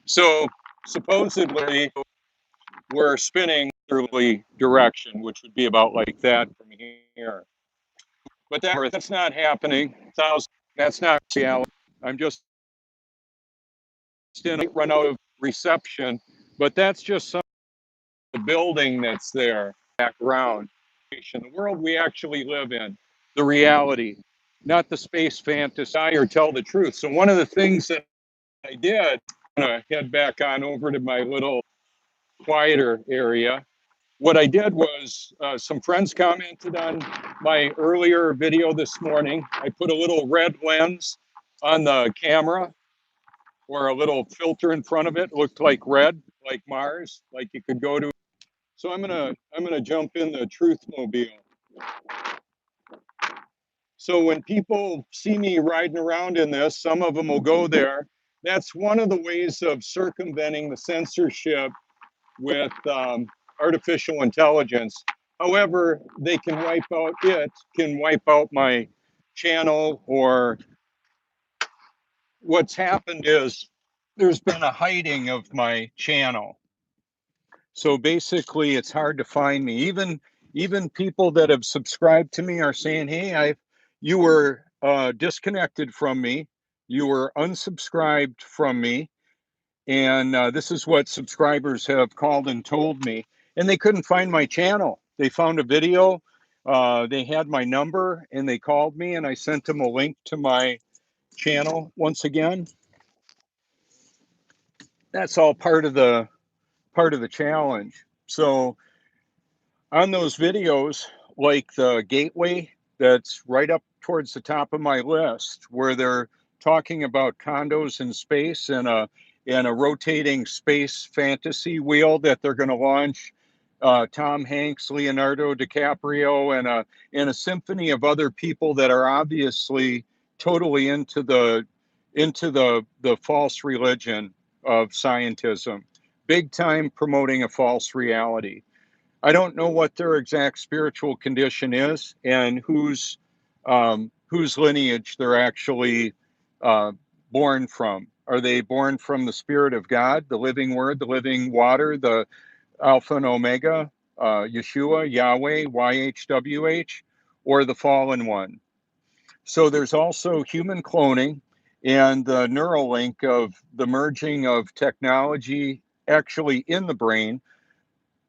So supposedly we're spinning early direction, which would be about like that from here. But that's not happening. That's not reality. I'm just in a run out of reception, but that's just some of the building that's there, background, the world we actually live in, the reality, not the space fantasy or tell the truth. So one of the things that I did, I'm gonna head back on over to my little quieter area. What I did was some friends commented on my earlier video this morning. I put a little red lens on the camera or a little filter in front of it. Looked like red, like Mars, like you could go to. So I'm gonna jump in the Truth Mobile. So when people see me riding around in this, some of them will go there. That's one of the ways of circumventing the censorship with artificial intelligence. However, they can wipe out my channel, or what's happened is there's been a hiding of my channel. So basically it's hard to find me. Even people that have subscribed to me are saying, hey, you were disconnected from me. You were unsubscribed from me. And this is what subscribers have called and told me. And they couldn't find my channel. They found a video. They had my number and they called me, and I sent them a link to my channel once again. That's all part of the challenge. So on those videos, like the gateway that's right up towards the top of my list, where they're talking about condos in space and a rotating space fantasy wheel that they're going to launch Tom Hanks, Leonardo DiCaprio, and a symphony of other people that are obviously totally into the false religion of scientism, big time promoting a false reality. I don't know what their exact spiritual condition is and whose lineage they're actually uh, born from. Are they born from the Spirit of God, the living Word, the living water, the Alpha and Omega, Yeshua, Yahweh, YHWH, or the fallen one? So there's also human cloning and the Neuralink of the merging of technology actually in the brain.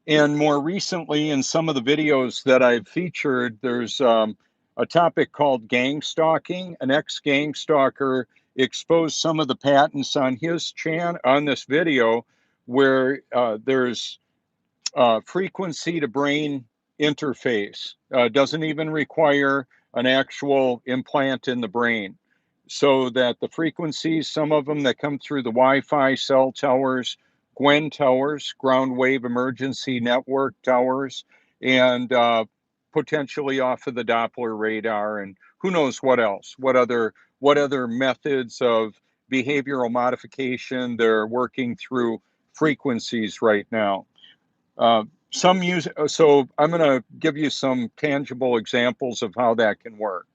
And more recently, in some of the videos that I've featured, there's a topic called gang stalking. An ex-gang stalker exposed some of the patents on his on this video, where there's frequency to brain interface. Doesn't even require an actual implant in the brain. So that the frequencies, some of them that come through the Wi-Fi cell towers, Gwen towers, ground wave emergency network towers, and potentially off of the Doppler radar, and who knows what else, what other methods of behavioral modification they're working through frequencies right now. Some music, so I'm going to give you some tangible examples of how that can work.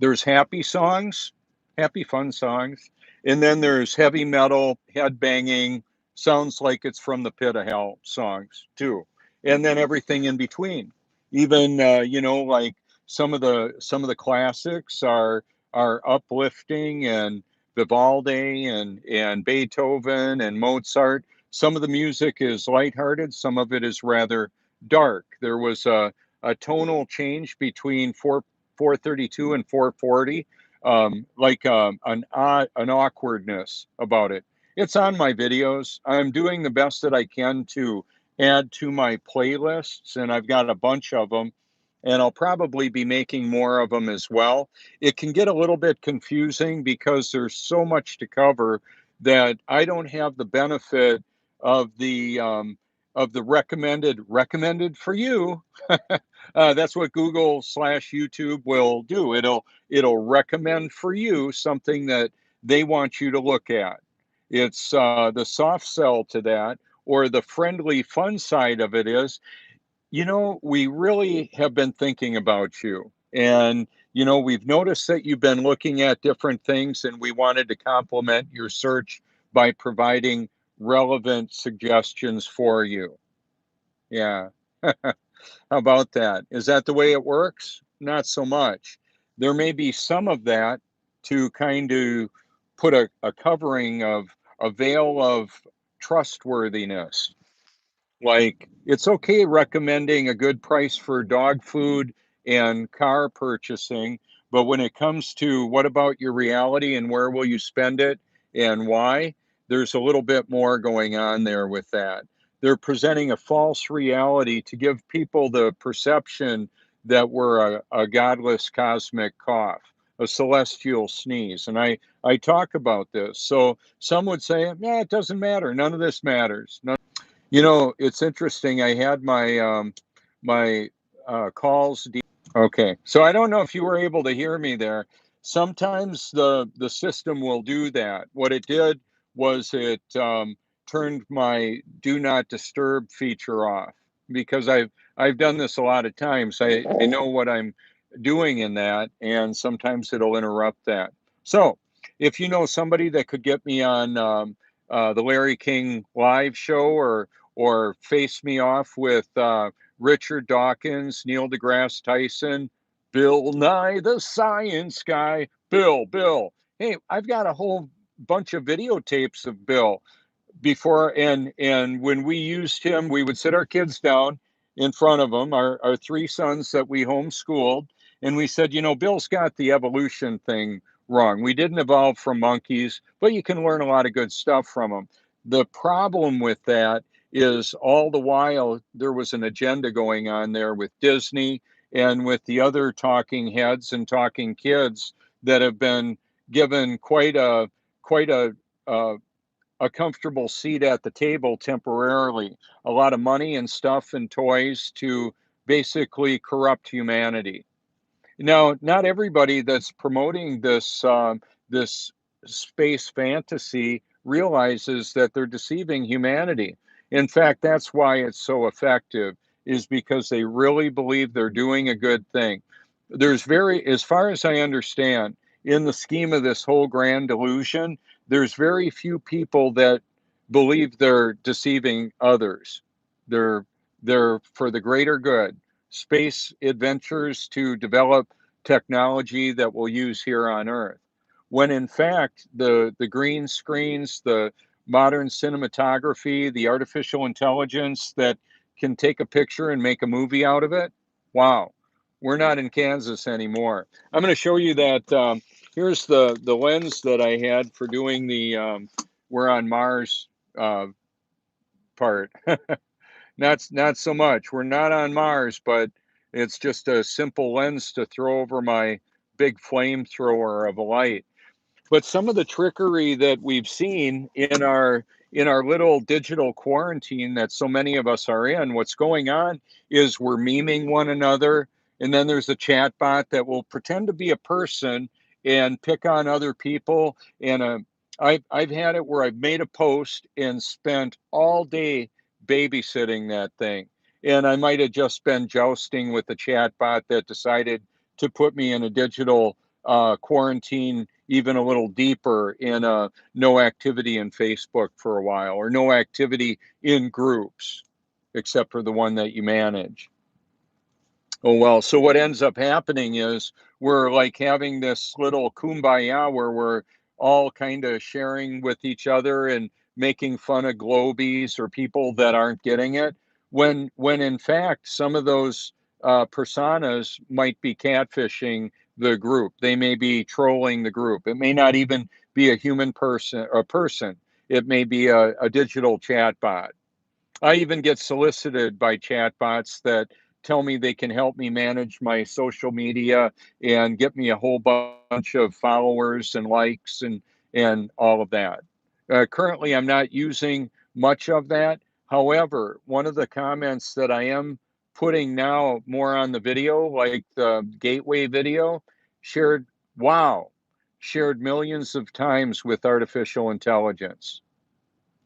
There's happy songs, happy fun songs, and then there's heavy metal, head banging, sounds like it's from the pit of hell songs too, and then everything in between. Even like some of the classics are uplifting, and Vivaldi and Beethoven and Mozart. Some of the music is lighthearted, some of it is rather dark. There was a tonal change between 432 and 440, like an awkwardness about it. It's on my videos. I'm doing the best that I can to add to my playlists, and I've got a bunch of them, and I'll probably be making more of them as well. It can get a little bit confusing because there's so much to cover that I don't have the benefit of the recommended for you. That's what Google/YouTube will do. It'll recommend for you something that they want you to look at. It's the soft sell to that, or the friendly fun side of it is, we really have been thinking about you, and We've noticed that you've been looking at different things, and we wanted to complement your search by providing relevant suggestions for you. Yeah. How about that? Is that the way it works? Not so much. There may be some of that to kind of put a covering of a veil of trustworthiness. Like, it's okay recommending a good price for dog food and car purchasing, but when it comes to what about your reality and where will you spend it and why, there's a little bit more going on there with that. They're presenting a false reality to give people the perception that we're a godless cosmic cough, a celestial sneeze. And I talk about this. So some would say, yeah, it doesn't matter. None of this matters. It's interesting. I had my calls. Okay, so I don't know if you were able to hear me there. Sometimes the system will do that. What it did was it turned my do not disturb feature off because I've done this a lot of times. I know what I'm doing in that, and sometimes it'll interrupt that. So if you know somebody that could get me on the Larry King live show or face me off with Richard Dawkins, Neil deGrasse Tyson, Bill Nye the Science Guy. Bill. Hey, I've got a whole bunch of videotapes of Bill before, and when we used him, we would sit our kids down in front of them, our three sons that we homeschooled, and we said, Bill's got the evolution thing wrong. We didn't evolve from monkeys, but you can learn a lot of good stuff from them. The problem with that is all the while there was an agenda going on there with Disney and with the other talking heads and talking kids that have been given quite a comfortable seat at the table temporarily, a lot of money and stuff and toys to basically corrupt humanity. Now, not everybody that's promoting this space fantasy realizes that they're deceiving humanity. In fact, that's why it's so effective, is because they really believe they're doing a good thing. As far as I understand, in the scheme of this whole grand delusion, there's very few people that believe they're deceiving others. They're they're for the greater good. Space adventures to develop technology that we'll use here on Earth. When in fact, the green screens, the modern cinematography, the artificial intelligence that can take a picture and make a movie out of it, wow, we're not in Kansas anymore. I'm going to show you that. Here's the lens that I had for doing the we're on Mars uh, part. Not so much. We're not on Mars, but it's just a simple lens to throw over my big flamethrower of a light. But some of the trickery that we've seen in our little digital quarantine that so many of us are in, what's going on is we're memeing one another, and then there's a chat bot that will pretend to be a person and pick on other people. And I've had it where I've made a post and spent all day babysitting that thing. And I might have just been jousting with the chat bot that decided to put me in a digital quarantine even a little deeper in no activity in Facebook for a while or no activity in groups except for the one that you manage. Oh, well, so what ends up happening is we're like having this little kumbaya where we're all kind of sharing with each other and making fun of globies or people that aren't getting it. When in fact, some of those personas might be catfishing the group. They may be trolling the group. It may not even be a human person, a person. It may be a digital chat bot. I even get solicited by chatbots that tell me they can help me manage my social media and get me a whole bunch of followers and likes and all of that. Currently, I'm not using much of that. However, one of the comments that I am putting now more on the video, like the gateway video, shared, wow, shared millions of times with artificial intelligence.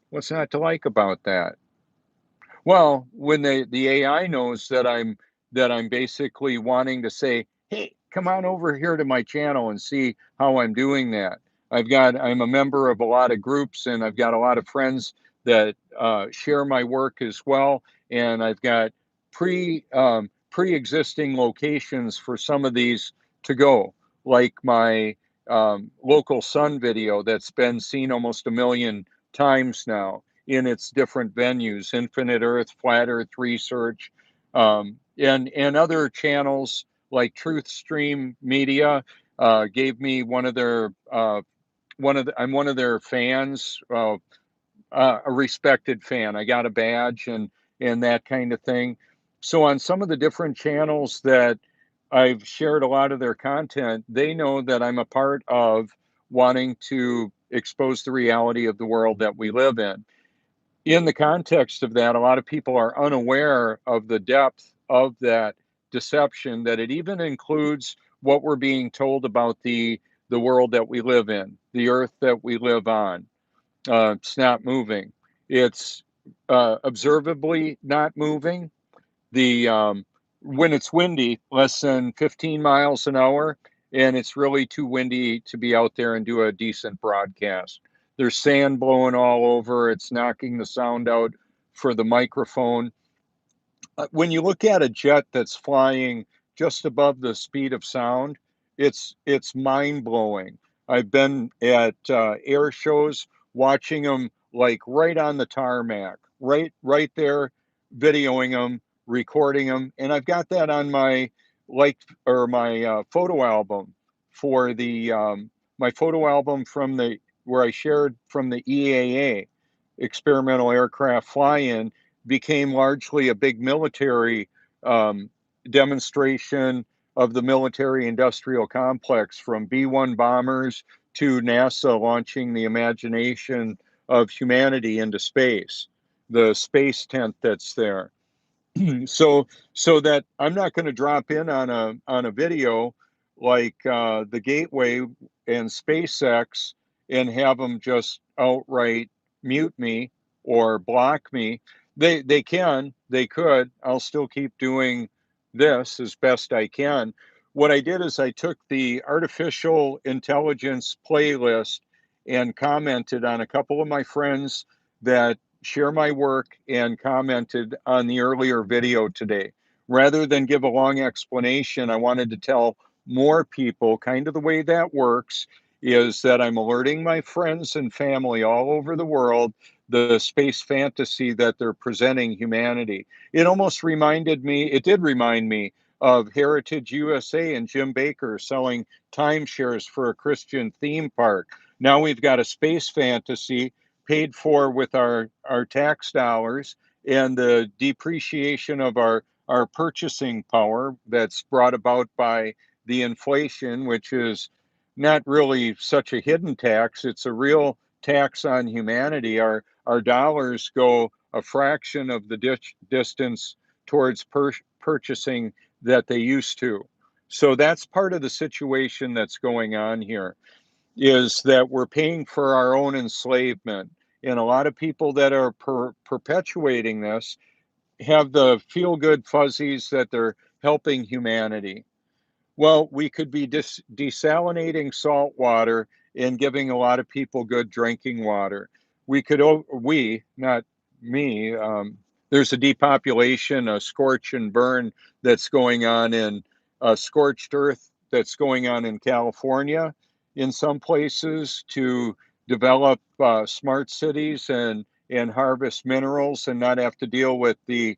What's not to like about that? Well, when the AI knows that I'm basically wanting to say, hey, come on over here to my channel and see how I'm doing that. I'm a member of a lot of groups, and I've got a lot of friends that share my work as well. And I've got pre-existing locations for some of these to go, like my local sun video that's been seen almost 1 million times now in its different venues: Infinite Earth, Flat Earth Research, and other channels like Truth Stream Media gave me one of their I'm one of their fans, a respected fan. I got a badge and that kind of thing. So on some of the different channels that I've shared a lot of their content, they know that I'm a part of wanting to expose the reality of the world that we live in. In the context of that, a lot of people are unaware of the depth of that deception, that it even includes what we're being told about the world that we live in, the earth that we live on. It's not moving. It's observably not moving. The When it's windy, less than 15 miles an hour, and it's really too windy to be out there and do a decent broadcast. There's sand blowing all over. It's knocking the sound out for the microphone. When you look at a jet that's flying just above the speed of sound, it's mind blowing. I've been at air shows watching them like right on the tarmac, right there, videoing them, recording them, and I've got that on my like or my photo album for the my photo album from the where I shared from the EAA, experimental aircraft fly-in, became largely a big military um, demonstration of the military industrial complex, from B-1 bombers to NASA launching the imagination of humanity into space, the space tent that's there. So that I'm not going to drop in on a video like the Gateway and SpaceX and have them just outright mute me or block me. They could. I'll still keep doing this as best I can. What I did is I took the artificial intelligence playlist and commented on a couple of my friends that share my work and commented on the earlier video today. Rather than give a long explanation, I wanted to tell more people kind of the way that works is that I'm alerting my friends and family all over the world the space fantasy that they're presenting humanity. It did remind me of Heritage USA and Jim Baker selling timeshares for a Christian theme park. Now we've got a space fantasy paid for with our tax dollars, and the depreciation of our purchasing power that's brought about by the inflation, which is not really such a hidden tax. It's a real tax on humanity. Our dollars go a fraction of the distance towards purchasing that they used to. So that's part of the situation that's going on here, is that we're paying for our own enslavement. And a lot of people that are perpetuating this have the feel good fuzzies that they're helping humanity. Well, we could be desalinating salt water and giving a lot of people good drinking water. Not me, there's a depopulation, a scorch and burn that's going on in scorched earth that's going on in California in some places to develop smart cities and harvest minerals and not have to deal with the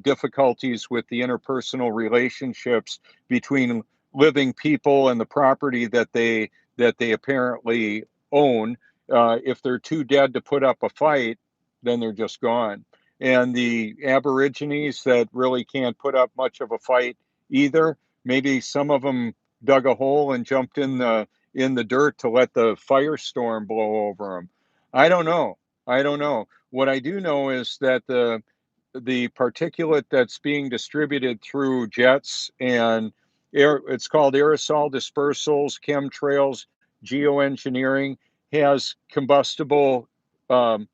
difficulties with the interpersonal relationships between living people and the property that they apparently own. If they're too dead to put up a fight, then they're just gone. And the Aborigines that really can't put up much of a fight either, maybe some of them dug a hole and jumped in the dirt to let the firestorm blow over them. I don't know. I don't know. What I do know is that the particulate that's being distributed through jets and air, it's called aerosol dispersals, chemtrails, geoengineering, has combustible um,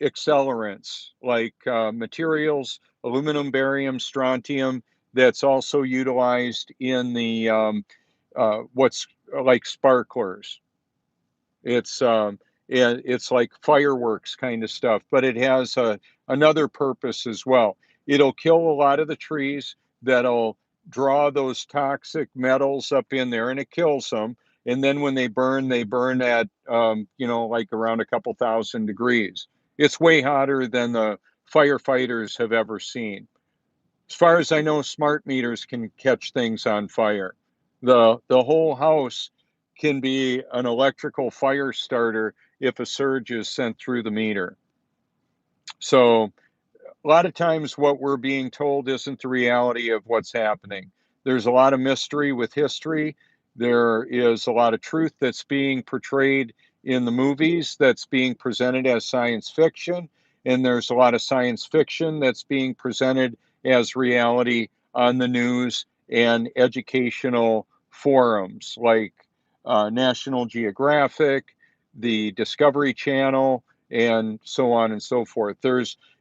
accelerants like materials, aluminum, barium, strontium, that's also utilized in the what's like sparklers. It's it's like fireworks kind of stuff, but it has another purpose as well. It'll kill a lot of the trees that'll draw those toxic metals up in there, and it kills them. And then when they burn at you know, like around a couple thousand degrees. It's way hotter than the firefighters have ever seen. As far as I know, smart meters can catch things on fire. The whole house can be an electrical fire starter if a surge is sent through the meter. So a lot of times what we're being told isn't the reality of what's happening. There's a lot of mystery with history. There is a lot of truth that's being portrayed in the movies that's being presented as science fiction. And there's a lot of science fiction that's being presented as reality on the news and educational forums like National Geographic, the Discovery Channel, and so on and so forth.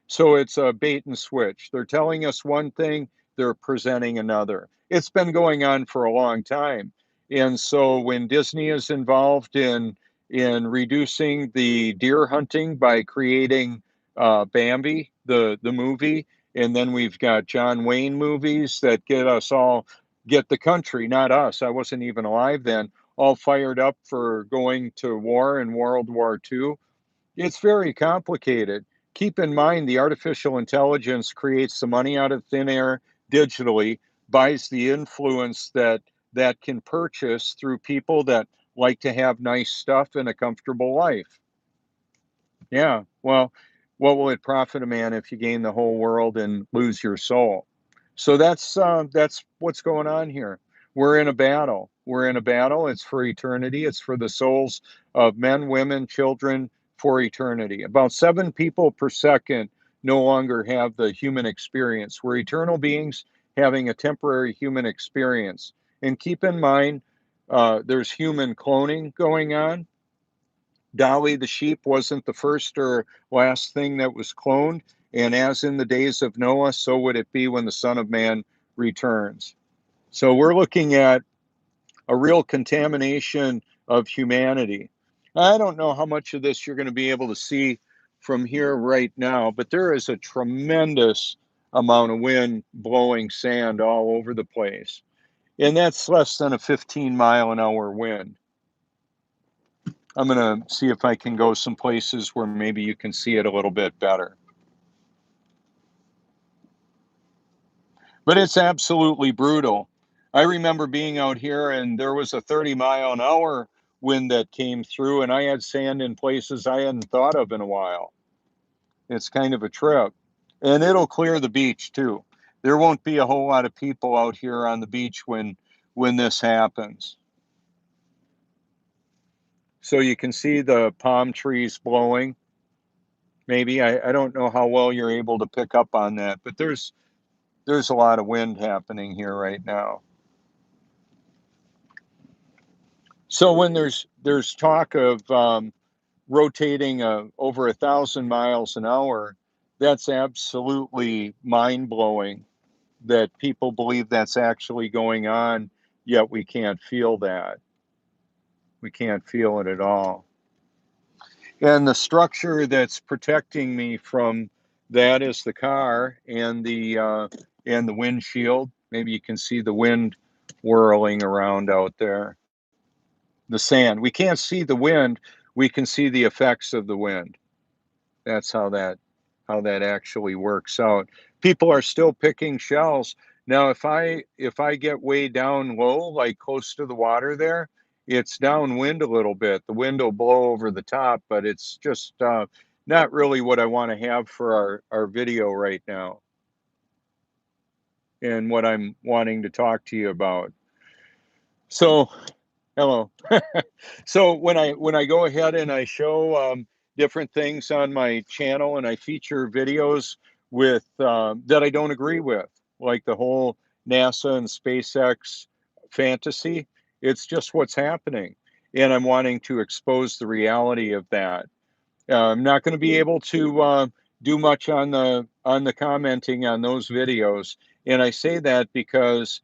So it's a bait and switch. They're telling us one thing, they're presenting another. It's been going on for a long time. And so when Disney is involved in reducing the deer hunting by creating Bambi, the movie, and then we've got John Wayne movies that get the country, not us. I wasn't even alive then, all fired up for going to war in World War II. It's very complicated. Keep in mind the artificial intelligence creates the money out of thin air digitally, buys the influence that can purchase through people that like to have nice stuff and a comfortable life. Yeah, well, what will it profit a man if you gain the whole world and lose your soul? So that's what's going on here. We're in a battle. We're in a battle. It's for eternity. It's for the souls of men, women, children for eternity. About 7 people per second no longer have the human experience. We're eternal beings having a temporary human experience. And keep in mind, there's human cloning going on. Dolly the sheep wasn't the first or last thing that was cloned. And as in the days of Noah, so would it be when the Son of Man returns. So we're looking at a real contamination of humanity. I don't know how much of this you're going to be able to see from here right now, but there is a tremendous amount of wind blowing sand all over the place. And that's less than a 15-mile-an-hour wind. I'm going to see if I can go some places where maybe you can see it a little bit better. But it's absolutely brutal. I remember being out here and there was a 30-mile-an-hour wind that came through, and I had sand in places I hadn't thought of in a while. It's kind of a trip. And it'll clear the beach too. There won't be a whole lot of people out here on the beach when this happens. So you can see the palm trees blowing. Maybe I don't know how well you're able to pick up on that, but there's a lot of wind happening here right now. So when there's talk of rotating over 1,000 miles an hour, that's absolutely mind blowing. That people believe that's actually going on, yet we can't feel that. We can't feel it at all. And the structure that's protecting me from that is the car and the windshield. Maybe you can see the wind whirling around out there. The sand. We can't see the wind. We can see the effects of the wind. That's how that actually works out. People are still picking shells. Now, if I get way down low, like close to the water there, it's downwind a little bit. The wind will blow over the top, but it's just not really what I want to have for our video right now and what I'm wanting to talk to you about. So hello. So when I go ahead and I show different things on my channel and I feature videos with that I don't agree with, like the whole NASA and SpaceX fantasy, it's just what's happening, and I'm wanting to expose the reality of that. I'm not going to be able to do much on the commenting on those videos, And I say that because,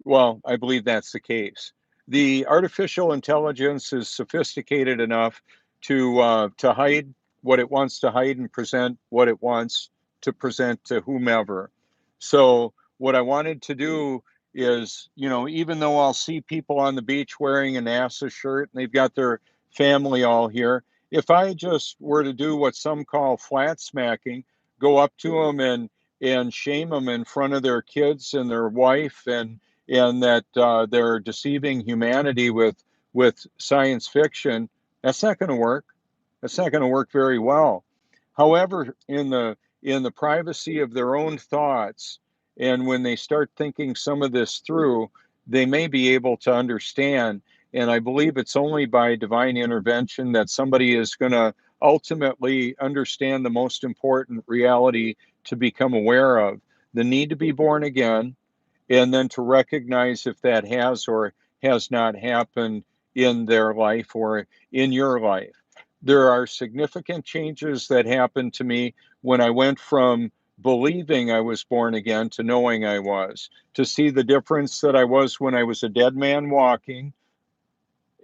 well, I believe that's the case. The artificial intelligence is sophisticated enough to hide what it wants to hide and present what it wants to present to whomever. So what I wanted to do is, even though I'll see people on the beach wearing a NASA shirt and they've got their family all here, if I just were to do what some call flat smacking, go up to them and shame them in front of their kids and their wife, and that they're deceiving humanity with science fiction, that's not going to work. That's not going to work very well. However, in the privacy of their own thoughts, and when they start thinking some of this through, they may be able to understand. And I believe it's only by divine intervention that somebody is going to ultimately understand the most important reality to become aware of: the need to be born again, and then to recognize if that has or has not happened in their life or in your life. There are significant changes that happened to me when I went from believing I was born again to knowing I was, to see the difference that I was when I was a dead man walking,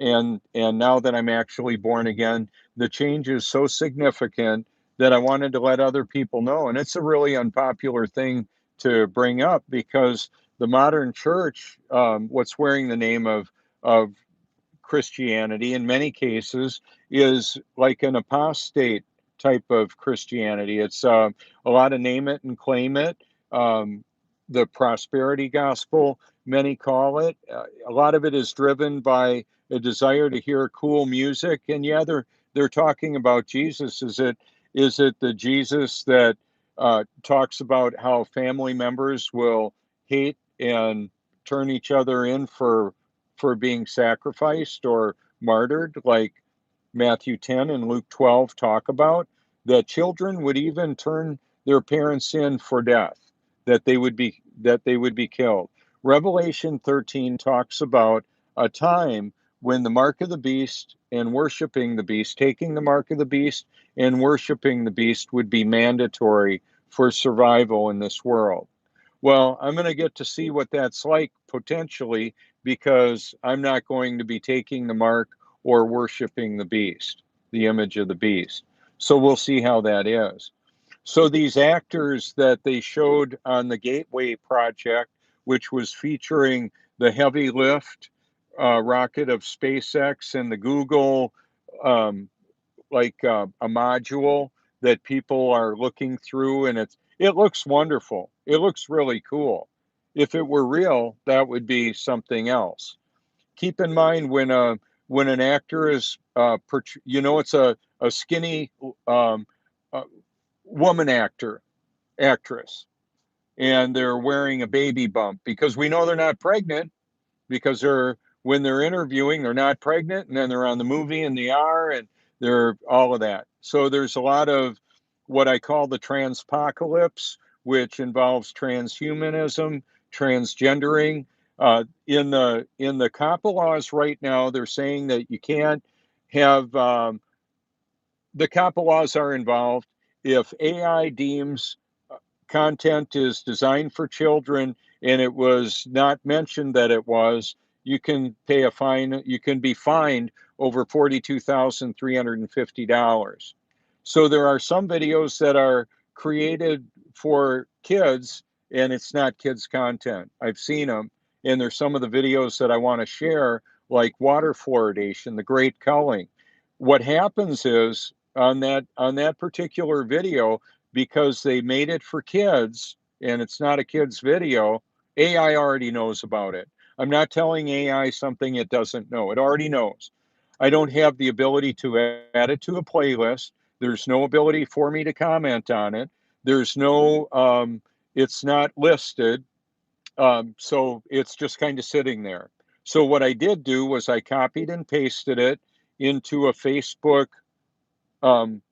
and now that I'm actually born again, the change is so significant that I wanted to let other people know. And it's a really unpopular thing to bring up, because the modern church, what's wearing the name of Christianity in many cases, is like an apostate type of Christianity. It's a lot of name it and claim it. Um, the prosperity gospel, many call it. A lot of it is driven by a desire to hear cool music, and yeah, they're talking about Jesus. Is it the Jesus that talks about how family members will hate and turn each other in for being sacrificed or martyred, like Matthew 10 and Luke 12 talk about? That children would even turn their parents in for death, that they would be killed. Revelation 13 talks about a time when the mark of the beast and worshiping the beast, taking the mark of the beast and worshiping the beast, would be mandatory for survival in this world. Well, I'm going to get to see what that's like potentially, because I'm not going to be taking the mark or worshiping the beast, the image of the beast. So we'll see how that is. So these actors that they showed on the Gateway project, which was featuring the heavy lift rocket of SpaceX and the Google, um, a module that people are looking through, and it looks wonderful. It looks really cool. If it were real, that would be something else. Keep in mind when an actor is it's a skinny um, uh, woman actress, and they're wearing a baby bump, because we know they're not pregnant, because when they're interviewing, they're not pregnant, and then they're on the movie and they are, and they're all of that. So there's a lot of what I call the transpocalypse, which involves transhumanism, transgendering. In the COPPA laws right now, they're saying that you can't have the COPPA laws are involved if AI deems content is designed for children and it was not mentioned that it was, you can pay a fine. You can be fined over $42,350. So there are some videos that are created for kids, and it's not kids content. I've seen them, and there's some of the videos that I want to share, like water fluoridation, the great culling. What happens is, on that particular video, because they made it for kids and it's not a kid's video, AI already knows about it. I'm not telling AI something it doesn't know. It already knows. I don't have the ability to add it to a playlist. There's no ability for me to comment on it. There's no, it's not listed. So it's just kind of sitting there. So what I did do was I copied and pasted it into a Facebook um,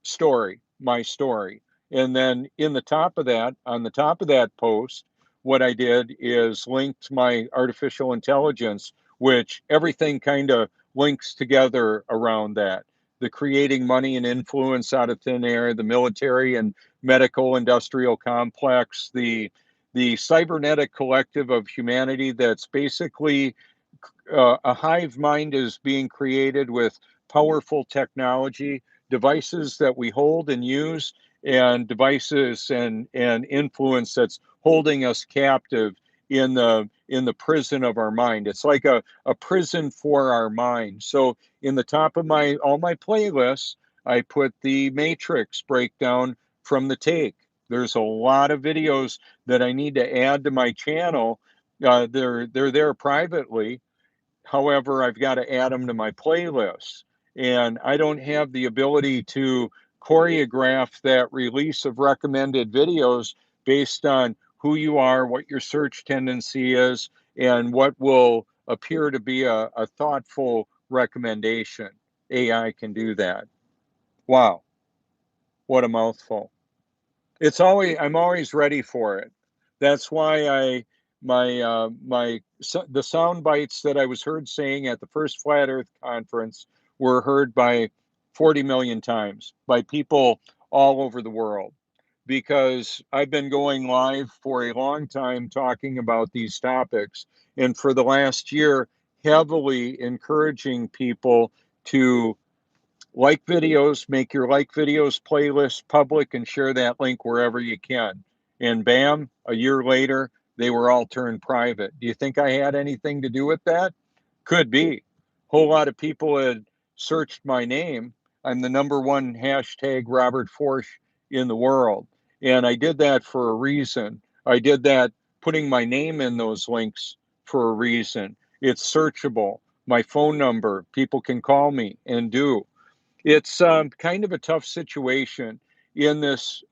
story, my story. And then on the top of that post, what I did is linked my artificial intelligence, which everything kind of links together around that. The creating money and influence out of thin air, the military and medical industrial complex, the cybernetic collective of humanity that's basically a hive mind is being created with powerful technology, devices that we hold and use, and devices and influence that's holding us captive in the prison of our mind. It's like a prison for our mind. So in the top of my all my playlists, I put the Matrix breakdown from the take. There's a lot of videos that I need to add to my channel. They're there privately. However, I've got to add them to my playlist. And I don't have the ability to choreograph that release of recommended videos based on who you are, what your search tendency is, and what will appear to be a thoughtful recommendation. AI can do that. Wow, what a mouthful. I'm always ready for it. That's why the sound bites that I was heard saying at the first Flat Earth conference were heard by 40 million times by people all over the world, because I've been going live for a long time talking about these topics, and for the last year heavily encouraging people to like videos, make your like videos playlist public and share that link wherever you can. And bam, a year later, they were all turned private. Do you think I had anything to do with that? Could be. A whole lot of people had searched my name. I'm the number one hashtag Robert Forsch in the world. And I did that for a reason. I did that putting my name in those links for a reason. It's searchable. My phone number, people can call me and do. It's kind of a tough situation in this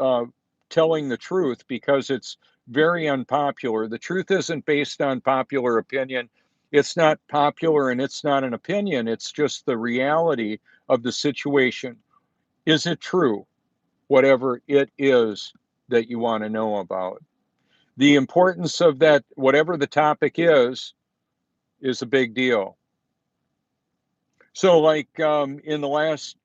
telling the truth, because it's very unpopular. The truth isn't based on popular opinion. It's not popular and it's not an opinion. It's just the reality of the situation. Is it true? Whatever it is that you want to know about. The importance of that, whatever the topic is a big deal. So, like in the last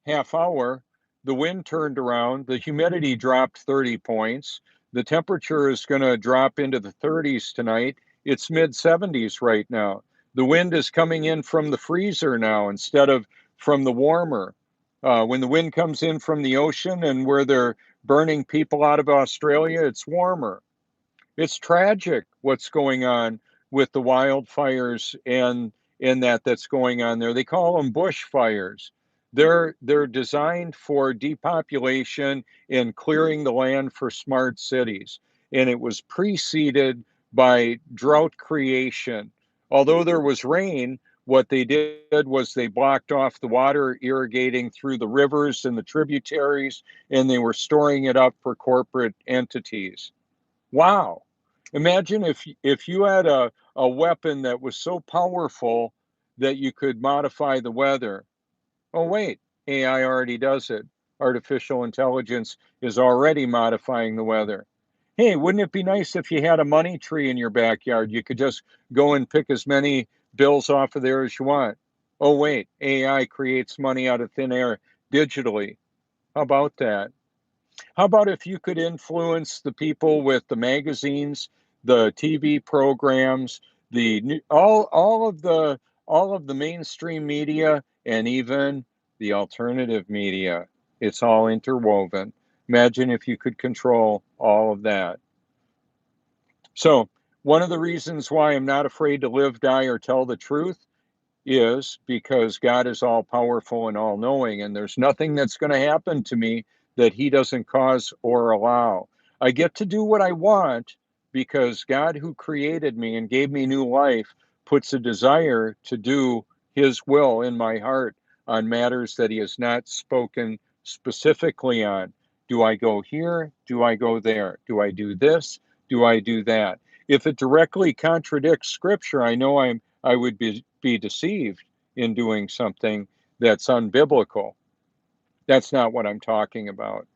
half hour, the wind turned around, the humidity dropped 30 points. The temperature is going to drop into the 30s tonight. It's mid 70s right now. The wind is coming in from the freezer now instead of from the warmer. When the wind comes in from the ocean and where they're burning people out of Australia, it's warmer. It's tragic what's going on with the wildfires and that's going on there. They call them bushfires. They're designed for depopulation and clearing the land for smart cities. And it was preceded by drought creation. Although there was rain, what they did was they blocked off the water irrigating through the rivers and the tributaries, and they were storing it up for corporate entities. Wow. Imagine if you had a weapon that was so powerful that you could modify the weather. Oh, wait, AI already does it. Artificial intelligence is already modifying the weather. Hey, wouldn't it be nice if you had a money tree in your backyard? You could just go and pick as many bills off of there as you want. Oh, wait, AI creates money out of thin air digitally. How about that? How about if you could influence the people with the magazines, the TV programs, all of the mainstream media, and even the alternative media? It's all interwoven. Imagine if you could control all of that. So, one of the reasons why I'm not afraid to live, die, or tell the truth is because God is all powerful and all knowing, and there's nothing that's going to happen to me that He doesn't cause or allow. I get to do what I want because God, who created me and gave me new life, puts a desire to do His will in my heart on matters that He has not spoken specifically on. Do I go here? Do I go there? Do I do this? Do I do that? If it directly contradicts Scripture, I know I would be deceived in doing something that's unbiblical. That's not what I'm talking about.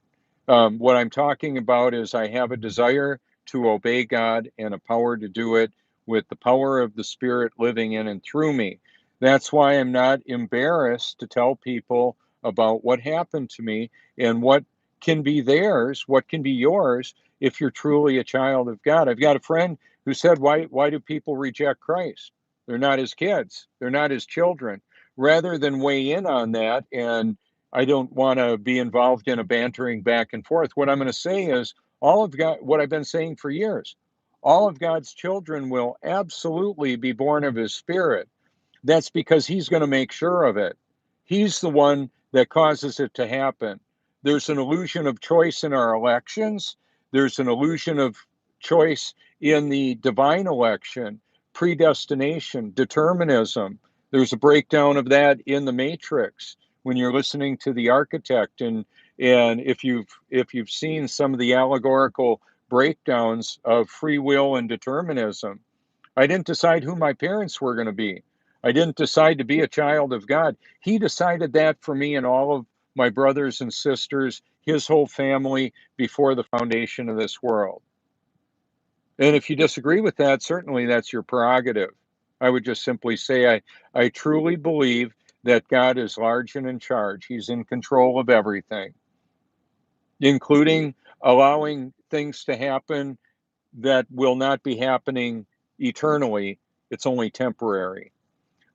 What I'm talking about is I have a desire to obey God and a power to do it with the power of the Spirit living in and through me. That's why I'm not embarrassed to tell people about what happened to me and what can be theirs, what can be yours if you're truly a child of God. I've got a friend who said, why do people reject Christ? They're not his kids. They're not his children. Rather than weigh in on that, and I don't want to be involved in a bantering back and forth, what I'm going to say is all of God, what I've been saying for years, all of God's children will absolutely be born of his spirit. That's because he's going to make sure of it. He's the one that causes it to happen. There's an illusion of choice in our elections. There's an illusion of choice in the divine election, predestination, determinism. There's a breakdown of that in the Matrix when you're listening to the architect, and if you've seen some of the allegorical breakdowns of free will and determinism. I didn't decide who my parents were going to be. I didn't decide to be a child of God. He decided that for me and all of my brothers and sisters, his whole family, before the foundation of this world. And if you disagree with that, certainly that's your prerogative. I would just simply say I truly believe that God is large and in charge. He's in control of everything, including allowing things to happen that will not be happening eternally. It's only temporary.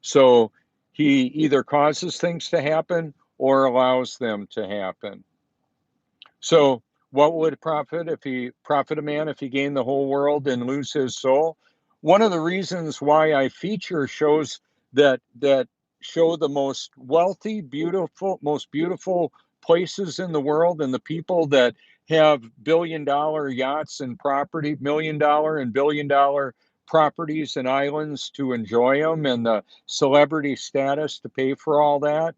So he either causes things to happen or allows them to happen. So what would it profit a man if he gained the whole world and lose his soul? One of the reasons why I feature shows that show the most wealthy, most beautiful places in the world, and the people that have billion-dollar yachts and property, million-dollar and billion-dollar properties and islands to enjoy them, and the celebrity status to pay for all that,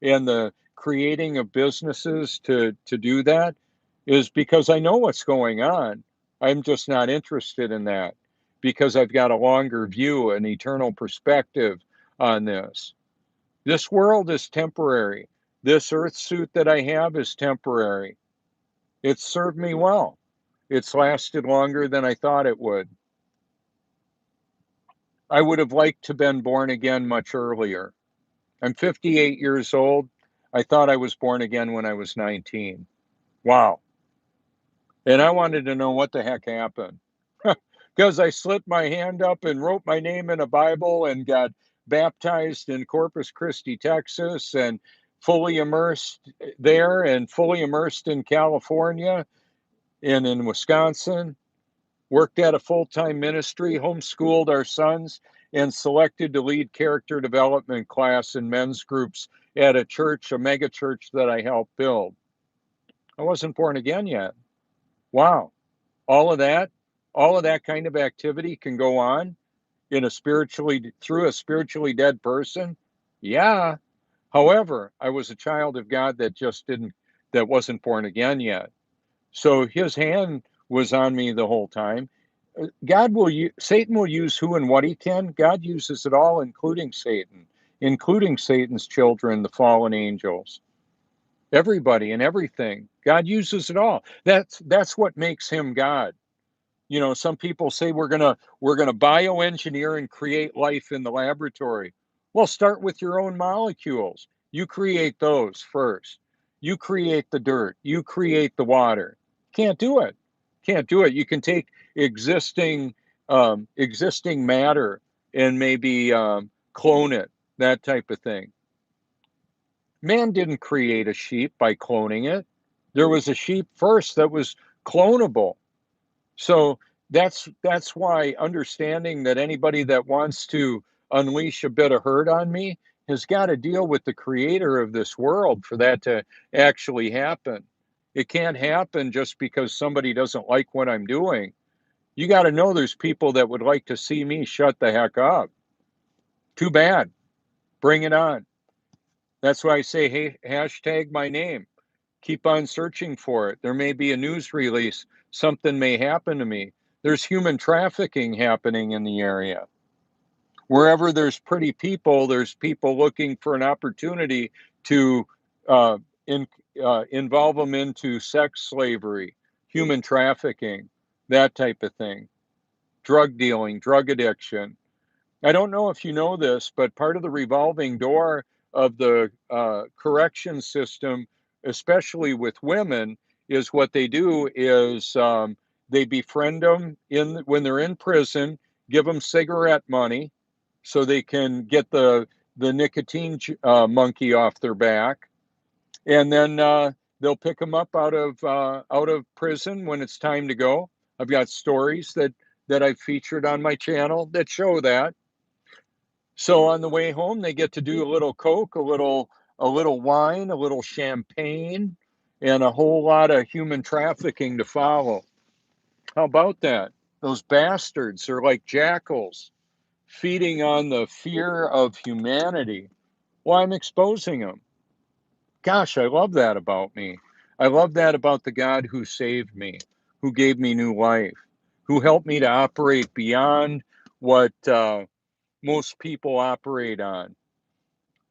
and the creating of businesses to do that, is because I know what's going on. I'm just not interested in that because I've got a longer view, an eternal perspective on this. This world is temporary. This earth suit that I have is temporary. It's served me well. It's lasted longer than I thought it would. I would have liked to have been born again much earlier. I'm 58 years old. I thought I was born again when I was 19. Wow. And I wanted to know what the heck happened. Because I slit my hand up and wrote my name in a Bible and got baptized in Corpus Christi, Texas, and fully immersed there and fully immersed in California and in Wisconsin. Worked at a full-time ministry, homeschooled our sons, and selected to lead character development class in men's groups at a church, a mega church that I helped build. I wasn't born again yet. Wow. All of that, all of that kind of activity can go on in through a spiritually dead person. Yeah. However, I was a child of God that wasn't born again yet. So his hand was on me the whole time. Satan will use who and what he can. God uses it all, including Satan, including Satan's children, the fallen angels, everybody and everything. God uses it all. That's what makes him God. Some people say we're gonna bioengineer and create life in the laboratory. Well, start with your own molecules. You create those first. You create the dirt. You create the water. Can't do it. Can't do it. You can take existing matter and maybe clone it, that type of thing. Man didn't create a sheep by cloning it. There was a sheep first that was clonable. So that's why understanding that anybody that wants to unleash a bit of hurt on me has got to deal with the creator of this world for that to actually happen. It can't happen just because somebody doesn't like what I'm doing. You got to know there's people that would like to see me shut the heck up. Too bad. Bring it on. That's why I say, hey, hashtag my name. Keep on searching for it. There may be a news release. Something may happen to me. There's human trafficking happening in the area. Wherever there's pretty people, there's people looking for an opportunity to uh, in, involve them into sex slavery, human trafficking, that type of thing, drug dealing, drug addiction. I don't know if you know this, but part of the revolving door of the correction system, especially with women, is what they do is They befriend them when they're in prison, give them cigarette money so they can get the nicotine monkey off their back, and then they'll pick them up out of prison when it's time to go. I've got stories that I've featured on my channel that show that. So on the way home, they get to do a little coke, a little wine, a little champagne, and a whole lot of human trafficking to follow. How about that? Those bastards are like jackals, feeding on the fear of humanity. Well, I'm exposing them. Gosh, I love that about me. I love that about the God who saved me, who gave me new life, who helped me to operate beyond what most people operate on.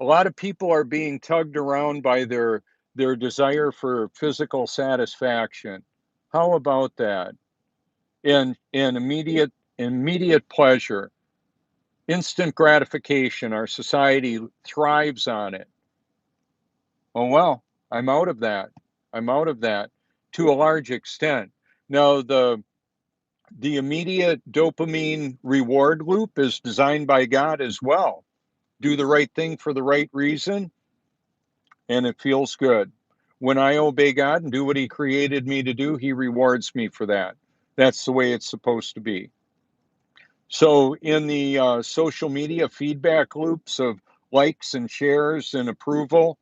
A lot of people are being tugged around by their desire for physical satisfaction. How about that? And immediate pleasure, instant gratification. Our society thrives on it. Oh well, I'm out of that. I'm out of that to a large extent. Now the immediate dopamine reward loop is designed by God as well. Do the right thing for the right reason, and it feels good. When I obey God and do what He created me to do, He rewards me for that. That's the way it's supposed to be. So, in the social media feedback loops of likes and shares and approval,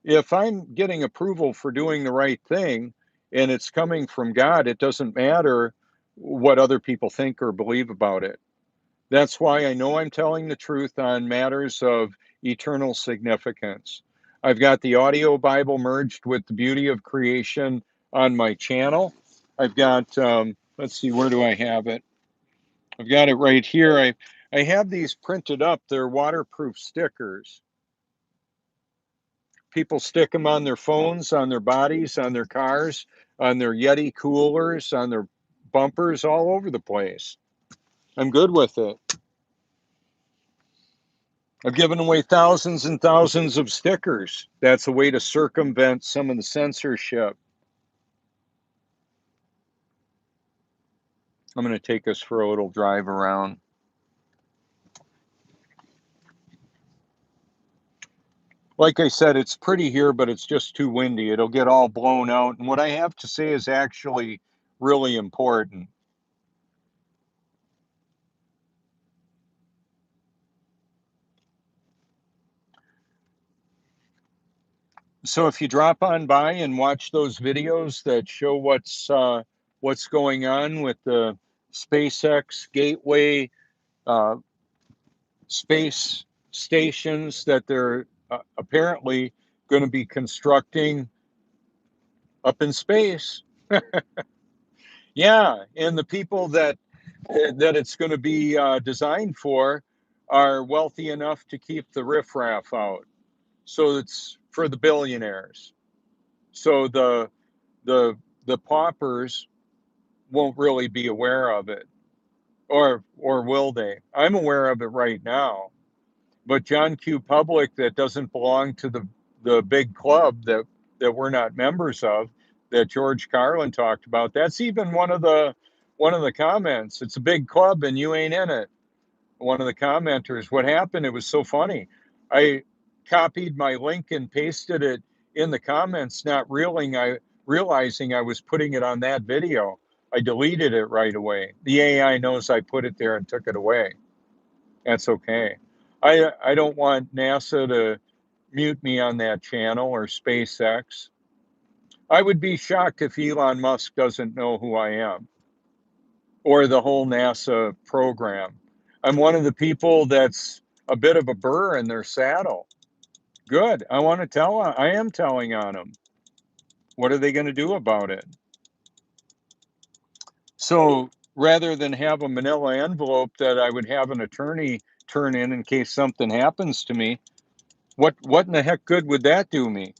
if I'm getting approval for doing the right thing and it's coming from God, it doesn't matter what other people think or believe about it. That's why I know I'm telling the truth on matters of eternal significance. I've got the audio Bible merged with the beauty of creation on my channel. I've got, let's see, where do I have it? I've got it right here. I have these printed up. They're waterproof stickers. People stick them on their phones, on their bodies, on their cars, on their Yeti coolers, on their bumpers, all over the place. I'm good with it. I've given away thousands and thousands of stickers. That's a way to circumvent some of the censorship. I'm going to take us for a little drive around. Like I said, it's pretty here, but it's just too windy. It'll get all blown out. And what I have to say is actually really important. So if you drop on by and watch those videos that show what's going on with the SpaceX Gateway uh, space stations that they're apparently going to be constructing up in space. Yeah, and the people that it's going to be designed for are wealthy enough to keep the riffraff out. So it's for the billionaires. So the the paupers won't really be aware of it, or will they? I'm aware of it right now, but John Q. Public, that doesn't belong to the big club that we're not members of, that George Carlin talked about. That's even one of the comments. It's a big club and you ain't in it. One of the commenters. What happened? It was so funny. I copied my link and pasted it in the comments, not realizing I was putting it on that video. I deleted it right away. The AI knows I put it there and took it away. That's okay. I don't want NASA to mute me on that channel or SpaceX. I would be shocked if Elon Musk doesn't know who I am or the whole NASA program. I'm one of the people that's a bit of a burr in their saddle. Good. I want to tell. I am telling on them. What are they going to do about it? So rather than have a manila envelope that I would have an attorney turn in case something happens to me, what in the heck good would that do me?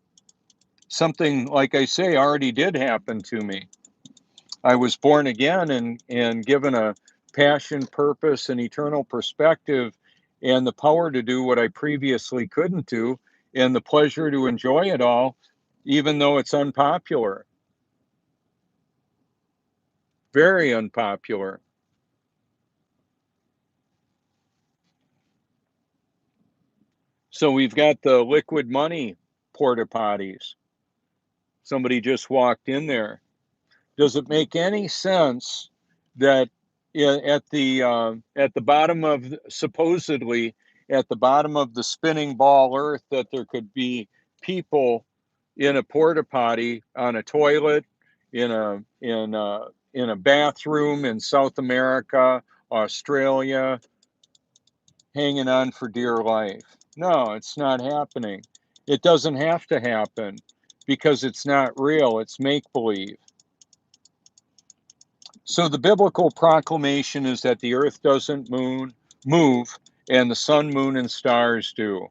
Something, like I say, already did happen to me. I was born again and given a passion, purpose, and eternal perspective, and the power to do what I previously couldn't do, and the pleasure to enjoy it all, even though it's unpopular. Very unpopular. So we've got the liquid money porta potties. Somebody just walked in there. Does it make any sense that at the bottom of supposedly at the bottom of the spinning ball Earth that there could be people in a porta potty on a toilet in a bathroom in South America, Australia, hanging on for dear life? No, it's not happening. It doesn't have to happen because it's not real. It's make believe. So the biblical proclamation is that the earth doesn't move and the sun, moon, and stars do.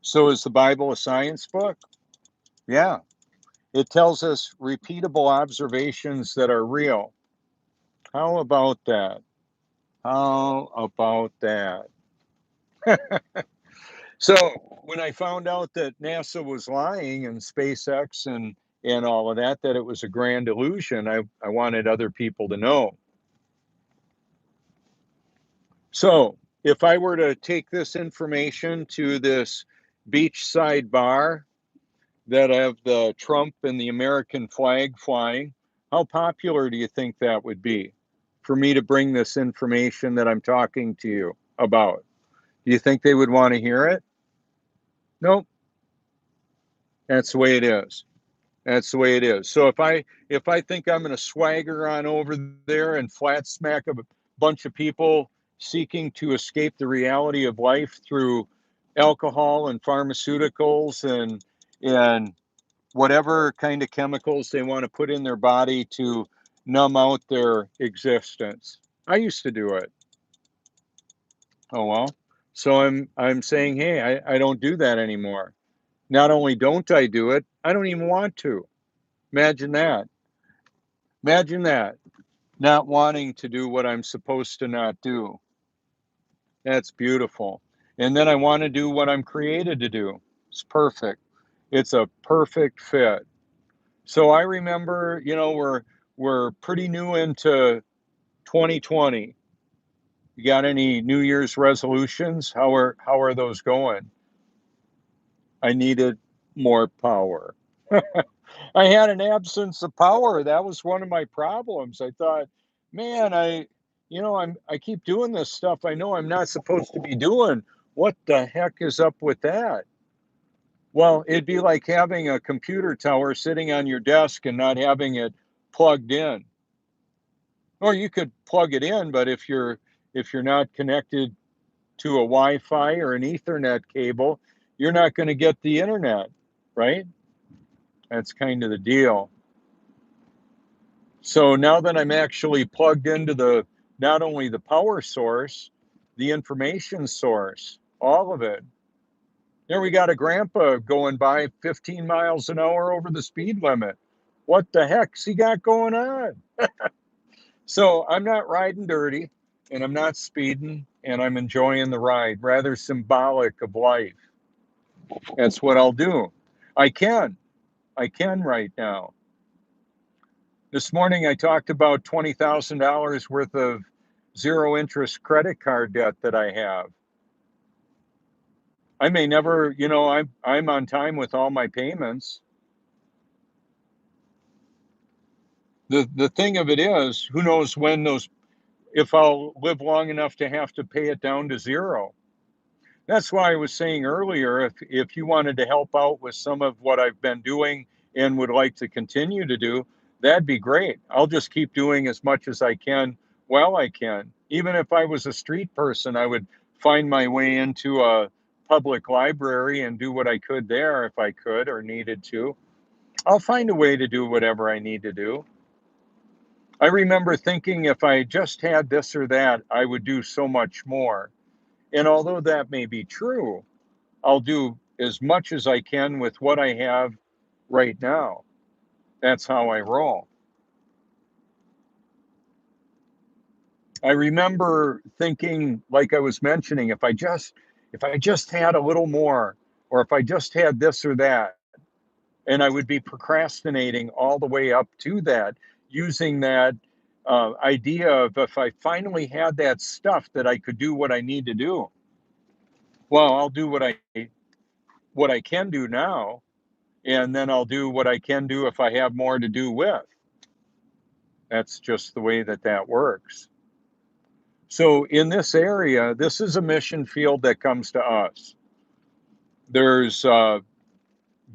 So is the Bible a science book? Yeah. It tells us repeatable observations that are real. How about that? How about that? So when I found out that NASA was lying and SpaceX and all of that, that it was a grand illusion, I wanted other people to know. So if I were to take this information to this beachside bar that have the Trump and the American flag flying, how popular do you think that would be for me to bring this information that I'm talking to you about? Do you think they would want to hear it? Nope. That's the way it is. That's the way it is. So if I think I'm going to swagger on over there and flat smack a bunch of people seeking to escape the reality of life through alcohol and pharmaceuticals and whatever kind of chemicals they want to put in their body to numb out their existence. I used to do it. Oh well. So I'm saying, hey, I don't do that anymore. Not only don't I do it, I don't even want to. Imagine that. Imagine that. Not wanting to do what I'm supposed to not do. That's beautiful. And then I want to do what I'm created to do. It's perfect. It's a perfect fit. So I remember, we're pretty new into 2020. You got any New Year's resolutions? How are those going? I needed more power. I had an absence of power. That was one of my problems. I thought, man, I keep doing this stuff I know I'm not supposed to be doing. What the heck is up with that? Well, it'd be like having a computer tower sitting on your desk and not having it plugged in. Or you could plug it in, but if you're not connected to a Wi-Fi or an Ethernet cable, you're not going to get the internet, right? That's kind of the deal. So now that I'm actually plugged into the not only the power source, the information source, all of it. There we got a grandpa going by 15 miles an hour over the speed limit. What the heck's he got going on? So I'm not riding dirty and I'm not speeding and I'm enjoying the ride, rather symbolic of life. That's what I'll do. I can. I can right now. This morning I talked about $20,000 worth of zero interest credit card debt that I have. I may never, I'm on time with all my payments. The thing of it is, who knows when if I'll live long enough to have to pay it down to zero. That's why I was saying earlier, if you wanted to help out with some of what I've been doing and would like to continue to do, that'd be great. I'll just keep doing as much as I can while I can. Even if I was a street person, I would find my way into a public library and do what I could there if I could or needed to. I'll find a way to do whatever I need to do. I remember thinking if I just had this or that, I would do so much more. And although that may be true, I'll do as much as I can with what I have right now. That's how I roll. I remember thinking, like I was mentioning, if I just had a little more, or if I just had this or that, and I would be procrastinating all the way up to that, using that idea of if I finally had that stuff that I could do what I need to do, well, I'll do what I can do now, and then I'll do what I can do if I have more to do with. That's just the way that that works. So in this area, this is a mission field that comes to us. There's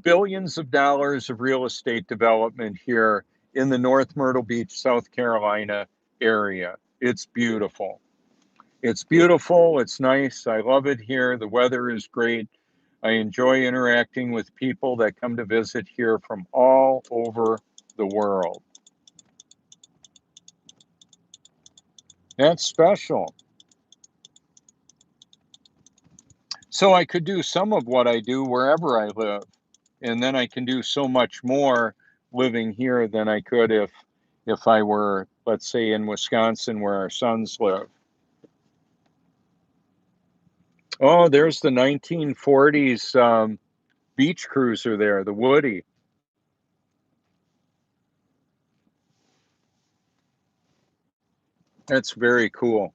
billions of dollars of real estate development here in the North Myrtle Beach, South Carolina area. It's beautiful. It's beautiful. It's nice. I love it here. The weather is great. I enjoy interacting with people that come to visit here from all over the world. That's special. So I could do some of what I do wherever I live. And then I can do so much more living here than I could if I were, let's say, in Wisconsin where our sons live. Oh, there's the 1940s beach cruiser there, the Woody. That's very cool.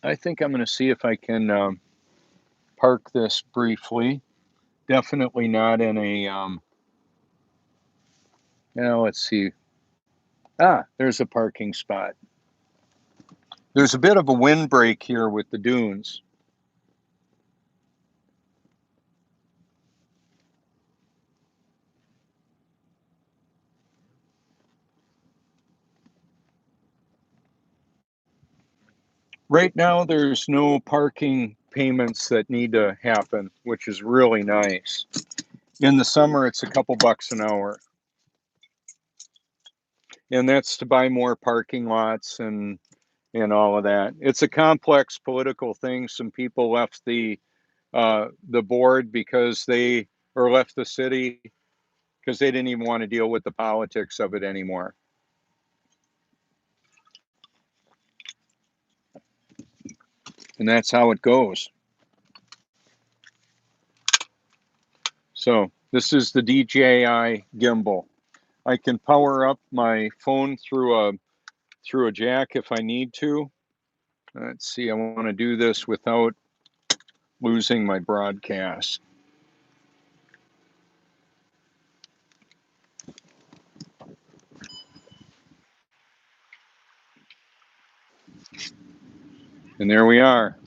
I think I'm going to see if I can park this briefly. Definitely not in a, now let's see. Ah, there's a parking spot. There's a bit of a windbreak here with the dunes. Right now, there's no parking payments that need to happen, which is really nice. In the summer, it's a couple bucks an hour. And that's to buy more parking lots and all of that. It's a complex political thing. Some people left the board because they or left the city because they didn't even want to deal with the politics of it anymore. And that's how it goes. So this is the DJI gimbal. I can power up my phone through a jack if I need to. Let's see, I want to do this without losing my broadcast. And there we are.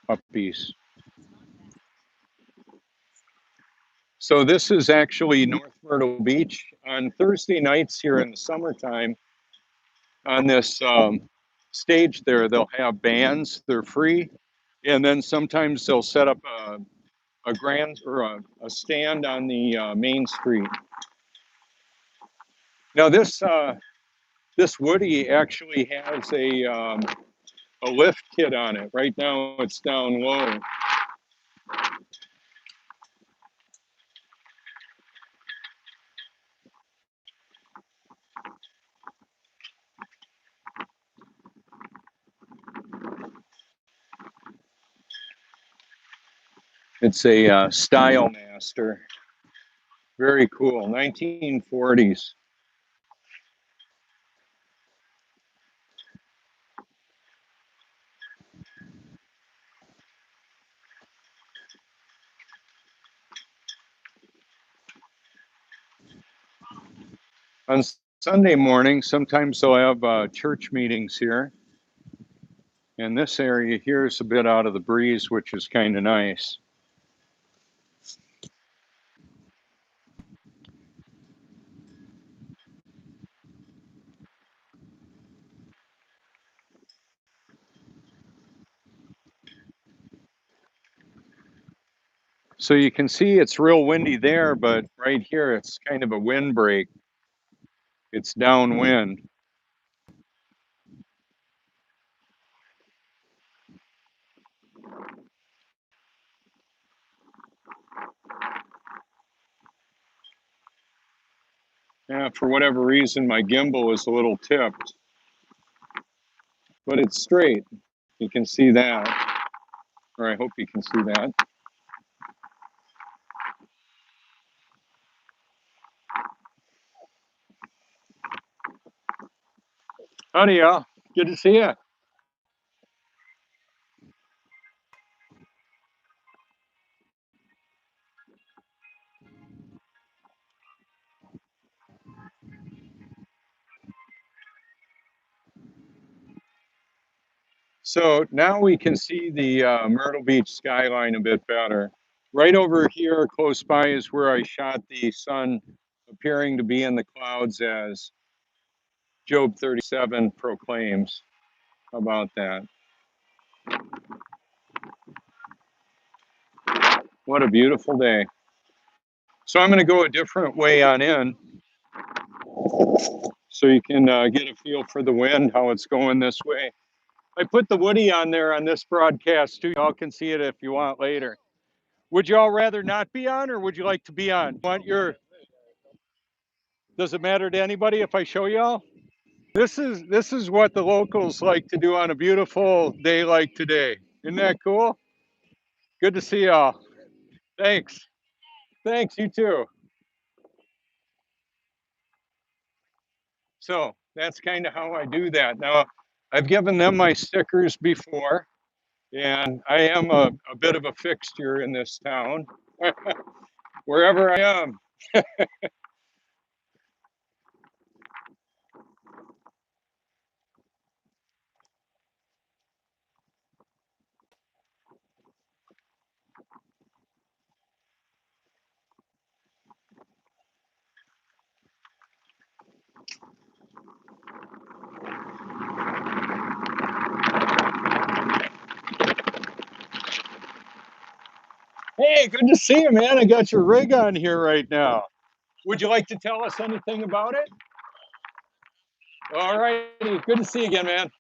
Puppies. So this is actually North Myrtle Beach. On Thursday nights here in the summertime, on this stage there, they'll have bands. They're free. And then sometimes they'll set up a grand or a stand on the main street. Now this Woody actually has a lift kit on it. Right now it's down low. It's a Style Master. Very cool, 1940s. On Sunday morning, sometimes they'll have church meetings here. And this area here is a bit out of the breeze, which is kind of nice. So you can see it's real windy there, but right here it's kind of a windbreak. It's downwind. Yeah, for whatever reason, my gimbal is a little tipped. but it's straight. You can see that, or I hope you can see that. Howdy, y'all. Good to see you. So now we can see the Myrtle Beach skyline a bit better. Right over here, close by, is where I shot the sun appearing to be in the clouds as Job 37 proclaims. How about that? What a beautiful day. So I'm going to go a different way on in so you can get a feel for the wind, how it's going this way. I put the Woody on there on this broadcast too. Y'all can see it if you want later. Would y'all rather not be on, or would you like to be on? Does it matter to anybody if I show y'all? This is what the locals like to do on a beautiful day like today. Isn't that cool? Good to see y'all. Thanks. Thanks, you too. So that's kind of how I do that. Now, I've given them my stickers before, and I am a bit of a fixture in this town, wherever I am. Hey, good to see you, man. I got your rig on here right now. Would you like to tell us anything about it? All right. Good to see you again, man.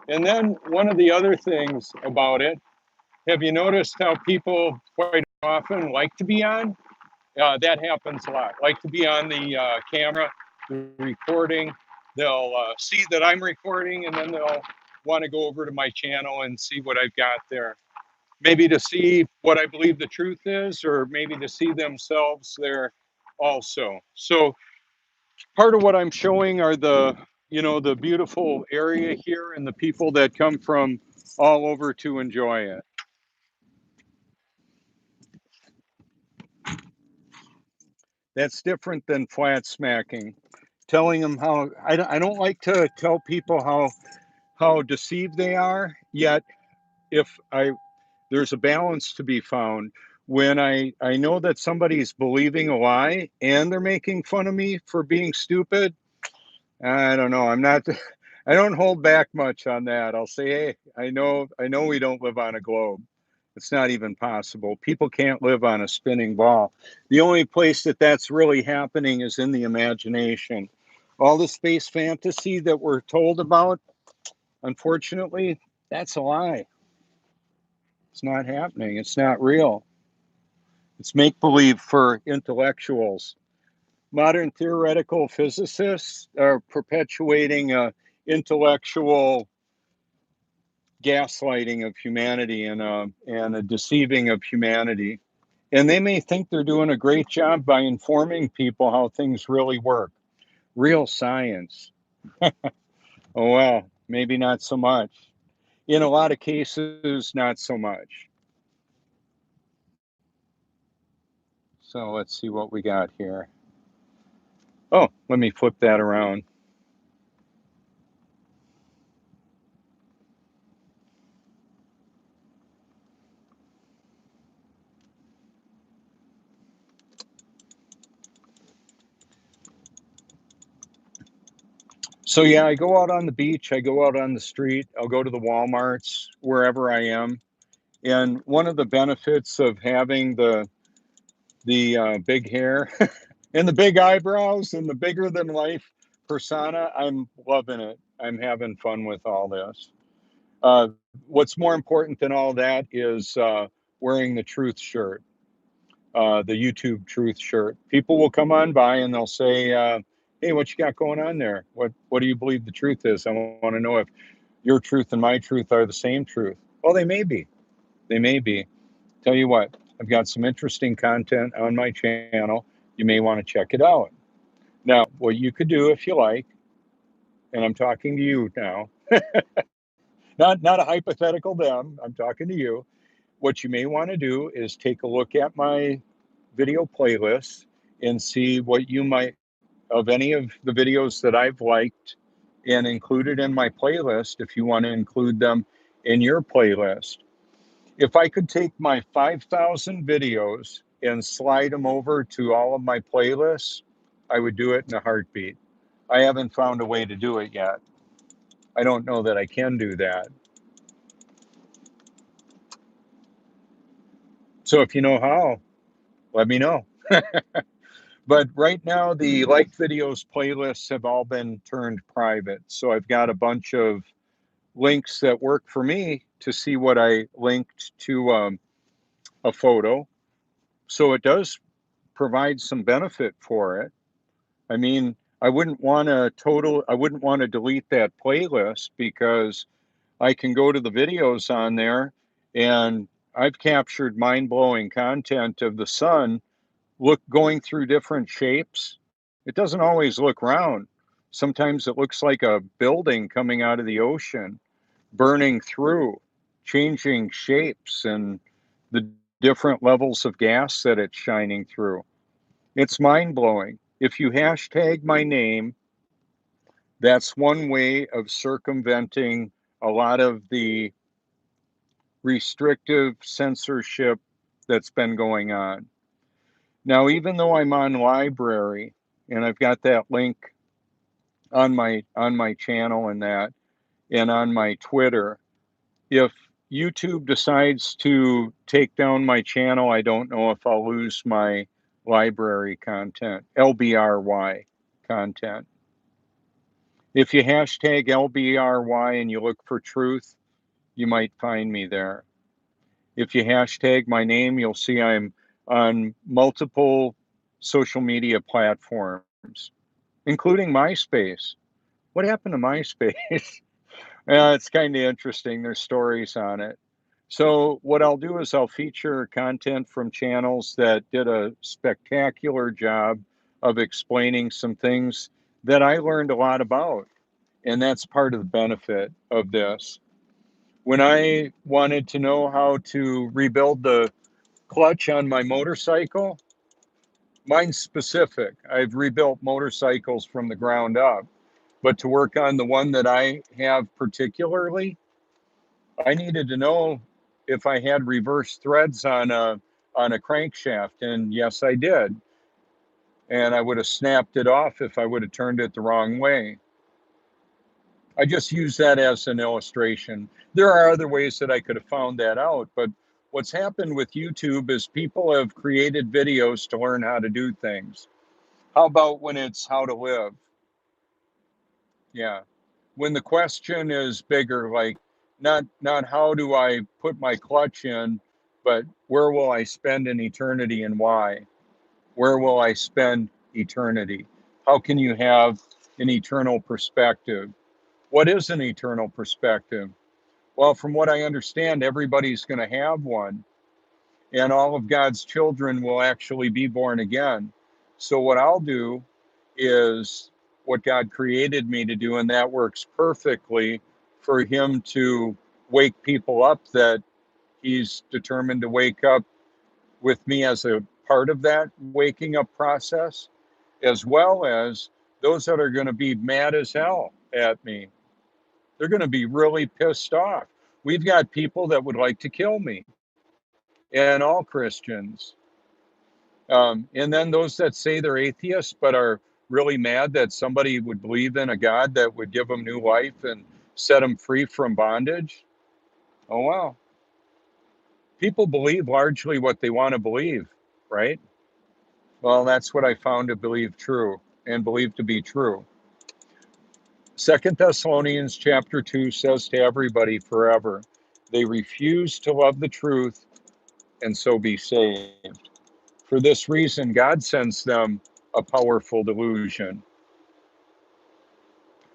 And then one of the other things about it, have you noticed how people quite often like to be on? That happens a lot. Like to be on the camera, the recording. They'll see that I'm recording, and then they'll want to go over to my channel and see what I've got there. Maybe to see what I believe the truth is, or maybe to see themselves there also. So part of what I'm showing are the beautiful area here and the people that come from all over to enjoy it. That's different than flat smacking. Telling them how I don't like to tell people how deceived they are. Yet, if I there's a balance to be found when I know that somebody's believing a lie and they're making fun of me for being stupid. I don't know. I'm not. I don't hold back much on that. I'll say, hey, I know we don't live on a globe. It's not even possible. People can't live on a spinning ball. The only place that that's really happening is in the imagination. All the space fantasy that we're told about, unfortunately, that's a lie. It's not happening. It's not real. It's make believe for intellectuals. Modern theoretical physicists are perpetuating a intellectual gaslighting of humanity and a deceiving of humanity. And they may think they're doing a great job by informing people how things really work. Real science. Oh, well, maybe not so much. In a lot of cases, not so much. So let's see what we got here. Oh, let me flip that around. So yeah, I go out on the beach, I go out on the street, I'll go to the Walmarts, wherever I am. And one of the benefits of having the big hair and the big eyebrows and the bigger than life persona, I'm loving it. I'm having fun with all this. Uh, what's more important than all that is wearing the truth shirt. the YouTube truth shirt. People will come on by and they'll say, hey, what you got going on there? What do you believe the truth is? I want to know if your truth and my truth are the same truth. Well, they may be. They may be. Tell you what, I've got some interesting content on my channel. You may want to check it out. Now, what you could do if you like, and I'm talking to you now, not a hypothetical them, I'm talking to you. What you may want to do is take a look at my video playlists and see what you might, of any of the videos that I've liked and included in my playlist, if you want to include them in your playlist. If I could take my 5,000 videos and slide them over to all of my playlists, I would do it in a heartbeat. I haven't found a way to do it yet. I don't know that I can do that. So if you know how, let me know. But right now, the liked videos playlists have all been turned private. So I've got a bunch of links that work for me to see what I linked to a photo. So it does provide some benefit for it. I mean, I wouldn't want to delete that playlist because I can go to the videos on there and I've captured mind-blowing content of the sun going through different shapes. It doesn't always look round. Sometimes it looks like a building coming out of the ocean, burning through, changing shapes and the different levels of gas that it's shining through. It's mind blowing. If you hashtag my name, that's one way of circumventing a lot of the restrictive censorship that's been going on. Now, even though I'm on library and I've got that link on my channel and on my Twitter, if YouTube decides to take down my channel, I don't know if I'll lose my library content, LBRY content. If you hashtag LBRY and you look for truth, you might find me there. If you hashtag my name, you'll see I'm on multiple social media platforms, including MySpace. What happened to MySpace? It's kind of interesting. There's stories on it. So what I'll do is I'll feature content from channels that did a spectacular job of explaining some things that I learned a lot about. And that's part of the benefit of this. When I wanted to know how to rebuild the clutch on my motorcycle, mine's specific. I've rebuilt motorcycles from the ground up. But to work on the one that I have particularly, I needed to know if I had reverse threads on a crankshaft, and yes, I did. And I would have snapped it off if I would have turned it the wrong way. I just use that as an illustration. There are other ways that I could have found that out, but what's happened with YouTube is people have created videos to learn how to do things. How about when it's how to live? Yeah. When the question is bigger, like not how do I put my clutch in, but where will I spend an eternity and why? Where will I spend eternity? How can you have an eternal perspective? What is an eternal perspective? Well, from what I understand, everybody's going to have one, and all of God's children will actually be born again. So, what I'll do is what God created me to do, and that works perfectly for Him to wake people up that He's determined to wake up with me as a part of that waking up process, as well as those that are going to be mad as hell at me. They're going to be really pissed off. We've got people that would like to kill me, and all Christians. And then those that say they're atheists but are really mad that somebody would believe in a God that would give them new life and set them free from bondage. Oh, wow. People believe largely what they want to believe, right? Well, that's what I found to believe true and believe to be true. Second Thessalonians chapter 2 says to everybody forever, they refuse to love the truth and so be saved. For this reason, God sends them a powerful delusion.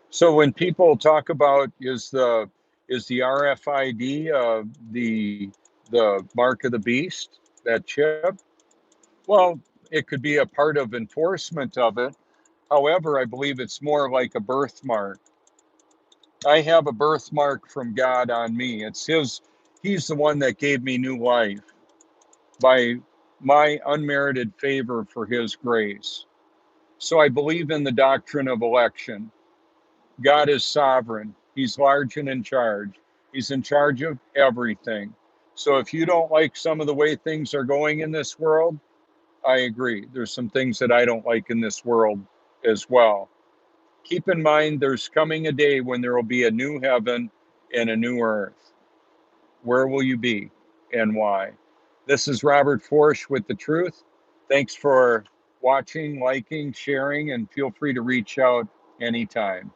So when people talk about is the RFID the mark of the beast, that chip? Well, it could be a part of enforcement of it. However, I believe it's more like a birthmark. I have a birthmark from God on me. It's his, he's the one that gave me new life by my unmerited favor for his grace. So I believe in the doctrine of election. God is sovereign. He's large and in charge. He's in charge of everything. So if you don't like some of the way things are going in this world, I agree. There's some things that I don't like in this world as well. Keep in mind, there's coming a day when there will be a new heaven and a new earth. Where will you be and why? This is Robert Forsch with The Truth. Thanks for watching, liking, sharing, and feel free to reach out anytime.